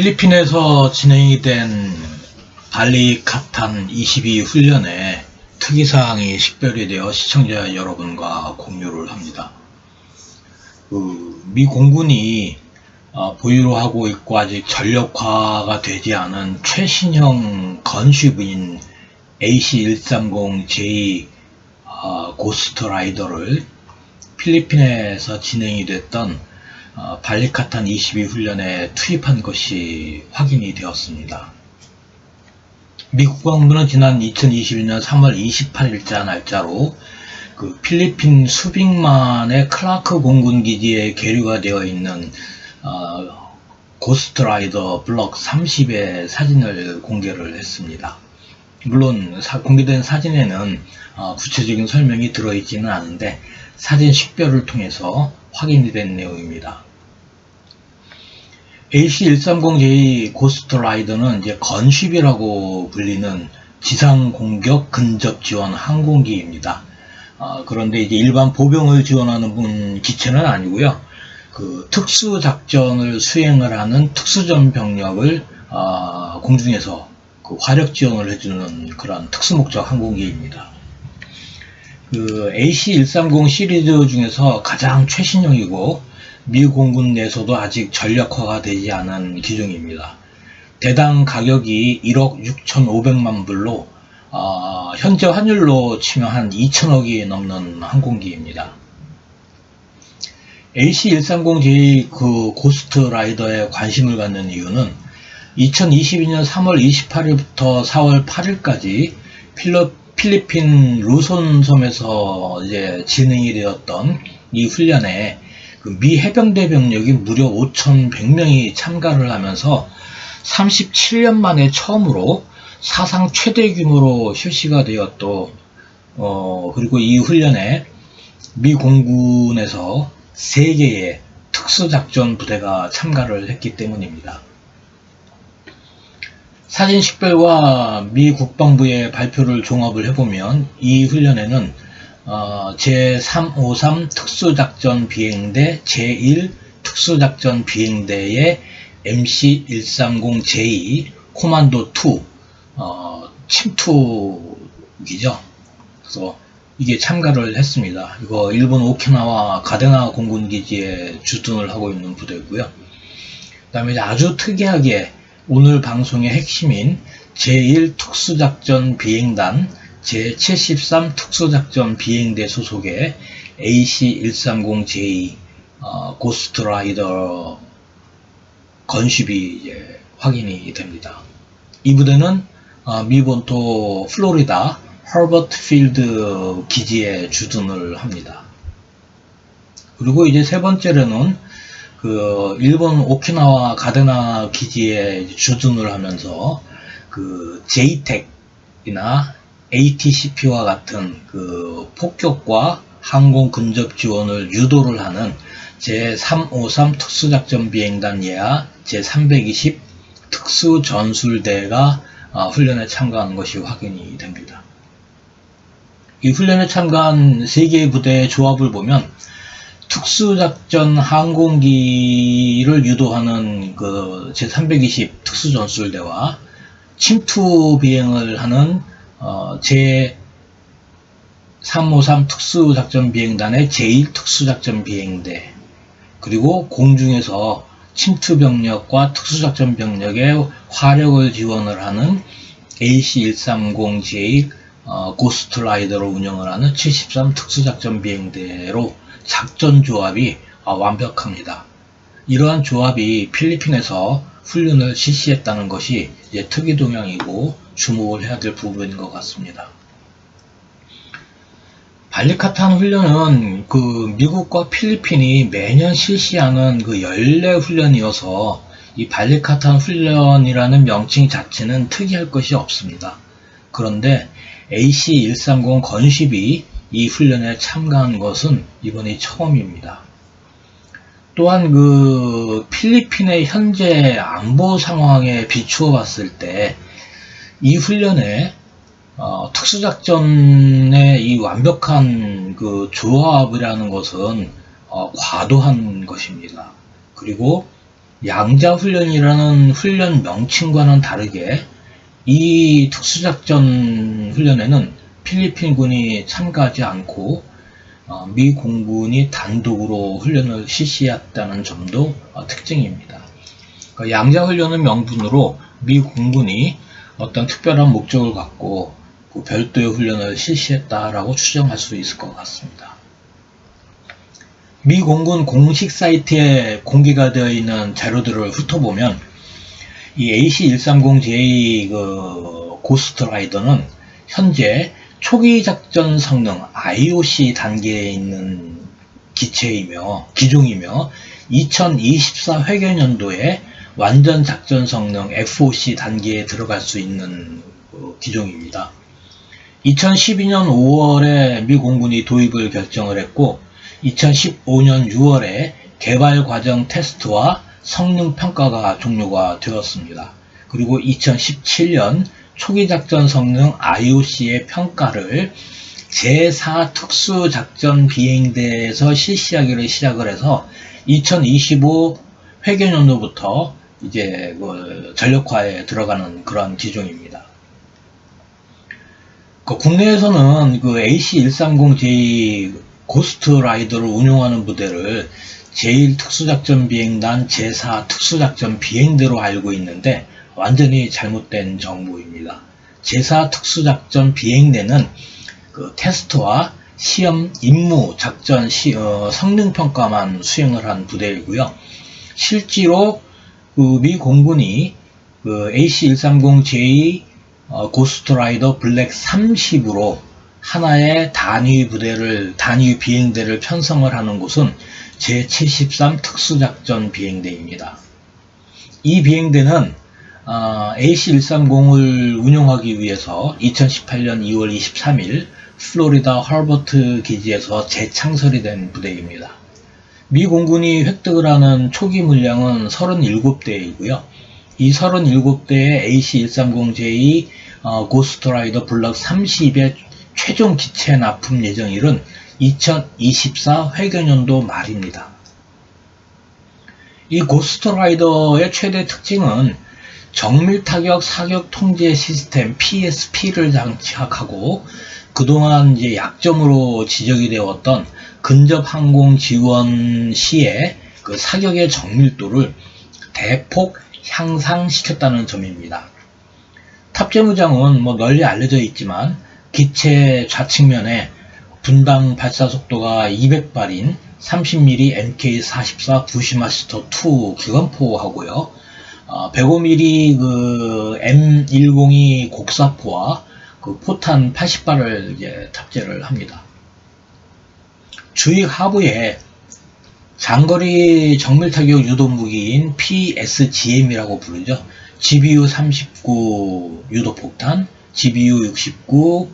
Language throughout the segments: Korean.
필리핀에서 진행이 된 발리카탄 22 훈련에 특이사항이 식별이 되어 시청자 여러분과 공유를 합니다. 미 공군이 보유로 하고 있고 아직 전력화가 되지 않은 최신형 건슈브인 AC-130J 고스트 라이더를 필리핀에서 진행이 됐던 발리카탄 22 훈련에 투입한 것이 확인이 되었습니다. 미 국방부는 지난 2022년 3월 28일자 날짜로 그 필리핀 수빅만의 클라크 공군기지에 계류가 되어 있는 고스트라이더 블록 30의 사진을 공개를 했습니다. 물론 공개된 사진에는 구체적인 설명이 들어있지는 않은데 사진 식별을 통해서 확인이 된 내용입니다. AC-130J 고스트라이더는 이제 건쉽이라고 불리는 지상 공격 근접 지원 항공기입니다. 그런데 이제 일반 보병을 지원하는 기체는 아니고요. 그 특수 작전을 수행을 하는 특수전 병력을 공중에서 그 화력 지원을 해주는 그런 특수목적 항공기입니다. 그 AC-130 시리즈 중에서 가장 최신형이고 미 공군 내에서도 아직 전력화가 되지 않은 기종입니다. 대당 가격이 1억 6,500만 불로 현재 환율로 치면 한 2천억이 넘는 항공기입니다. AC-130J 그 고스트 라이더에 관심을 갖는 이유는 2022년 3월 28일부터 4월 8일까지 필리핀 루손 섬에서 이제 진행이 되었던 이 훈련에 그 미 해병대 병력이 무려 5,100명이 참가를 하면서 37년 만에 처음으로 사상 최대 규모로 실시가 되었고, 그리고 이 훈련에 미 공군에서 3개의 특수작전 부대가 참가를 했기 때문입니다. 사진 식별과 미 국방부의 발표를 종합을 해보면 이 훈련에는 제353 특수작전 비행대 제1 특수작전 비행대의 MC-130J 코만도 2 침투기죠. 그래서 이게 참가를 했습니다. 이거 일본 오키나와 가데나 공군기지에 주둔을 하고 있는 부대고요. 그 다음에 아주 특이하게 오늘 방송의 핵심인 제1 특수작전 비행단 제73 특수작전 비행대 소속의 AC-130J 고스트라이더 건쉽이 이제 확인이 됩니다. 이 부대는 미 본토 플로리다 허버트 필드 기지에 주둔을 합니다. 그리고 이제 세 번째로는 그 일본 오키나와 가데나 기지에 주둔을 하면서 그 JTAC이나 ATCP와 같은 그 폭격과 항공 근접 지원을 유도를 하는 제353 특수작전 비행단 예하 제320 특수전술대가 훈련에 참가하는 것이 확인이 됩니다. 이 훈련에 참가한 3개의 부대의 조합을 보면 특수작전 항공기를 유도하는 그 제320 특수전술대와 침투 비행을 하는 제353 특수작전비행단의 제1 특수작전비행대, 그리고 공중에서 침투병력과 특수작전병력의 화력을 지원을 하는 AC-130J 고스트라이더로 운영을 하는 73 특수작전비행대로 작전 조합이 완벽합니다. 이러한 조합이 필리핀에서 훈련을 실시했다는 것이 이제 특이동향이고 주목을 해야 될 부분인 것 같습니다. 발리카탄 훈련은 그 미국과 필리핀이 매년 실시하는 그 연례 훈련이어서 이 발리카탄 훈련이라는 명칭 자체는 특이할 것이 없습니다. 그런데 AC-130 건쉽이 이 훈련에 참가한 것은 이번이 처음입니다. 또한 그 필리핀의 현재 안보 상황에 비추어 봤을 때 이 훈련에 특수작전의 이 완벽한 그 조합이라는 것은 과도한 것입니다. 그리고 양자훈련이라는 훈련 명칭과는 다르게 이 특수작전 훈련에는 필리핀군이 참가하지 않고 미 공군이 단독으로 훈련을 실시했다는 점도 특징입니다. 그러니까 양자훈련은 명분으로 미 공군이 어떤 특별한 목적을 갖고 그 별도의 훈련을 실시했다라고 추정할 수 있을 것 같습니다. 미 공군 공식 사이트에 공개가 되어 있는 자료들을 훑어보면 이 AC-130J 고스트라이더는 현재 초기 작전 성능 IOC 단계에 있는 기종이며 2024 회계연도에 완전 작전 성능 FOC 단계에 들어갈 수 있는 기종입니다. 2012년 5월에 미 공군이 도입을 결정을 했고 2015년 6월에 개발 과정 테스트와 성능 평가가 종료가 되었습니다. 그리고 2017년 초기 작전 성능 IOC의 평가를 제4 특수작전 비행대에서 실시하기를 시작을 해서 2025 회계연도부터 이제 전력화에 들어가는 그런 기종입니다. 국내에서는 AC-130J 고스트라이더를 운용하는 부대를 제1특수작전비행단 제4 특수작전 비행대로 알고 있는데 완전히 잘못된 정보입니다. 제4 특수작전 비행대는 테스트와 시험, 임무, 작전, 성능평가만 수행을 한 부대이고요. 실제로 미 공군이 AC-130J 고스트라이더 블랙 30으로 하나의 단위 비행대를 편성을 하는 곳은 제73 특수작전 비행대입니다. 이 비행대는 AC-130을 운용하기 위해서 2018년 2월 23일 플로리다 허버트 기지에서 재창설이 된 부대입니다. 미 공군이 획득을 하는 초기 물량은 37대이고요. 이 37대의 AC-130J 고스트라이더 블럭 30의 최종 기체 납품 예정일은 2024 회계연도 말입니다. 이 고스트라이더의 최대 특징은 정밀타격 사격 통제 시스템 PSP를 장착하고 그동안 이제 약점으로 지적이 되었던 근접 항공 지원 시에 사격의 정밀도를 대폭 향상시켰다는 점입니다. 탑재무장은 널리 알려져 있지만 기체 좌측면에 분당 발사 속도가 200발인 30mm MK44 부시마스터2 기관포하고요. 105mm M102 곡사포와 포탄 80발을 이제 탑재를 합니다. 주익 하부에 장거리 정밀타격 유도무기인 PSGM이라고 부르죠. GBU-39 유도폭탄, GBU-69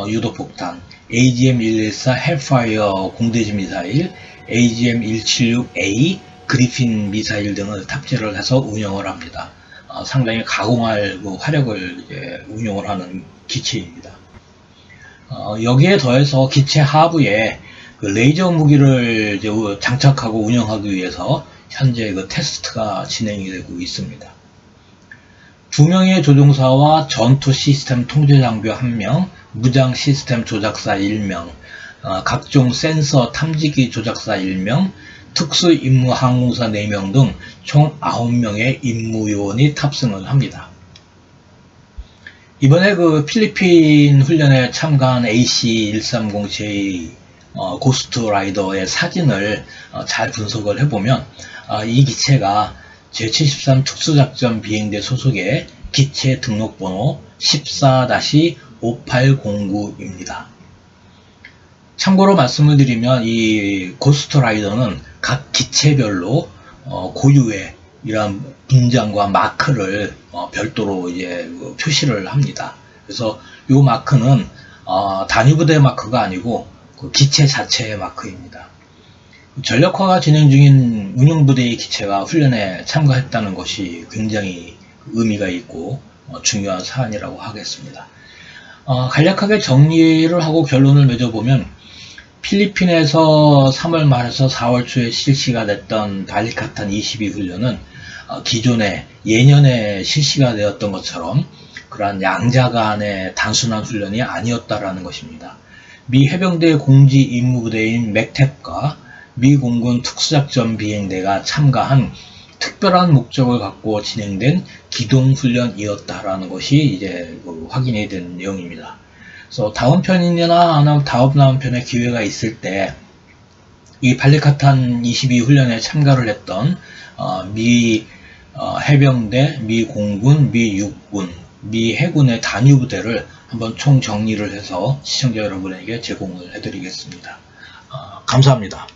유도폭탄, AGM-114 헬파이어 공대지 미사일, AGM-176A 그리핀 미사일 등을 탑재를 해서 운영을 합니다. 상당히 가공할 화력을 이제 운용을 하는 기체입니다. 여기에 더해서 기체 하부에 레이저 무기를 이제 장착하고 운영하기 위해서 현재 테스트가 진행이 되고 있습니다. 2명의 조종사와 전투 시스템 통제 장비 1명, 무장 시스템 조작사 1명, 각종 센서 탐지기 조작사 1명, 특수 임무 항공사 4명 등 총 9명의 임무 요원이 탑승을 합니다. 이번에 필리핀 훈련에 참가한 AC-130J 고스트라이더의 사진을 잘 분석을 해보면 이 기체가 제73 특수작전 비행대 소속의 기체 등록번호 14-5809입니다. 참고로 말씀을 드리면 이 고스트라이더는 각 기체별로 고유의 이러한 분장과 마크를 별도로 이제 표시를 합니다. 그래서 이 마크는 단위부대 마크가 아니고 기체 자체의 마크입니다. 전력화가 진행 중인 운용부대의 기체가 훈련에 참가했다는 것이 굉장히 의미가 있고 중요한 사안이라고 하겠습니다. 간략하게 정리를 하고 결론을 맺어보면 필리핀에서 3월 말에서 4월 초에 실시가 됐던 발리카탄 22 훈련은 기존에 예년에 실시가 되었던 것처럼 그러한 양자 간의 단순한 훈련이 아니었다라는 것입니다. 미 해병대 공지 임무부대인 맥탭과 미 공군 특수작전 비행대가 참가한 특별한 목적을 갖고 진행된 기동훈련이었다라는 것이 이제 확인이 된 내용입니다. 그래서 다음 편이나 다음 편에 기회가 있을 때 이 발리카탄 22 훈련에 참가를 했던 미 해병대, 미 공군, 미 육군, 미 해군의 단위 부대를 한번 총 정리를 해서 시청자 여러분에게 제공을 해드리겠습니다. 감사합니다.